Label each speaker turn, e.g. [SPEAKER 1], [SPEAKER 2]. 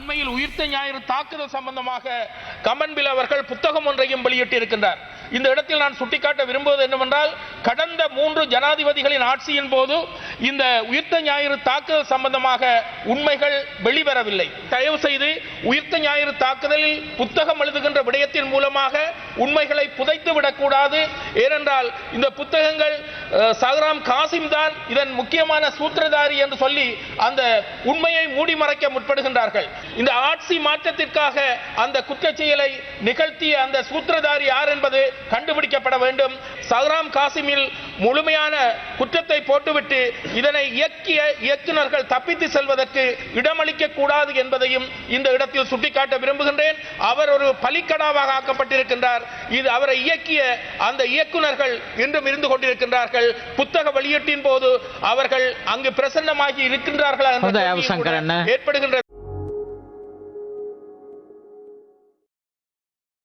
[SPEAKER 1] அண்மையில் உயிர்த்த ஞாயிறு தாக்குதல் சம்பந்தமாக கமன்பில் அவர்கள் புத்தகம் ஒன்றையும் வெளியிட்டிருக்கின்றார். இந்த இடத்தில் நான் சுட்டிக்காட்ட விரும்புவது என்னவென்றால், கடந்த 3 ஜனாதிபதிகளின் ஆட்சியின் போது இந்த உயிர்த்த ஞாயிறு தாக்குதல் சம்பந்தமாக உண்மைகள் வெளிவரவில்லை. தயவு செய்து உயிர்த்த ஞாயிறு தாக்குதலில் புத்தகம் எழுதுகின்ற விடயத்தின் மூலமாக உண்மைகளை புதைத்து விடக்கூடாது. ஏனென்றால் இந்த புத்தகங்கள் சஹ்ராம் காசிம் தான் இதன் முக்கியமான சூத்திரதாரி என்று சொல்லி அந்த உண்மையை மூடி மறைக்க முற்படுகின்றார்கள். இந்த ஆட்சி மாற்றத்திற்காக அந்த குற்றச் செயலை நிகழ்த்திய அந்த சூத்திரதாரி யார் என்பது கண்டுபிடிக்கப்பட வேண்டும். சஹ்ராம் காசிமில் முழுமையான குற்றத்தை போட்டுவிட்டு இதனை இயக்கிய இயக்குநர்கள் தப்பித்து செல்வதற்கு இடமளிக்க கூடாது என்பதையும் இந்த இடத்தில் சுட்டிக்காட்ட விரும்புகின்றேன். அவர் ஒரு பலிக்கடாவாக ஆக்கப்பட்டிருக்கின்றார். இது அவரை இயக்கிய அந்த இயக்குநர்கள் இன்றும் இருந்து கொண்டிருக்கின்றார்கள். புத்தக வெளியீட்டின் போது அவர்கள் அங்கு பிரசன்னமாகி இருக்கின்றார்களா என்ற ஏற்படுகின்ற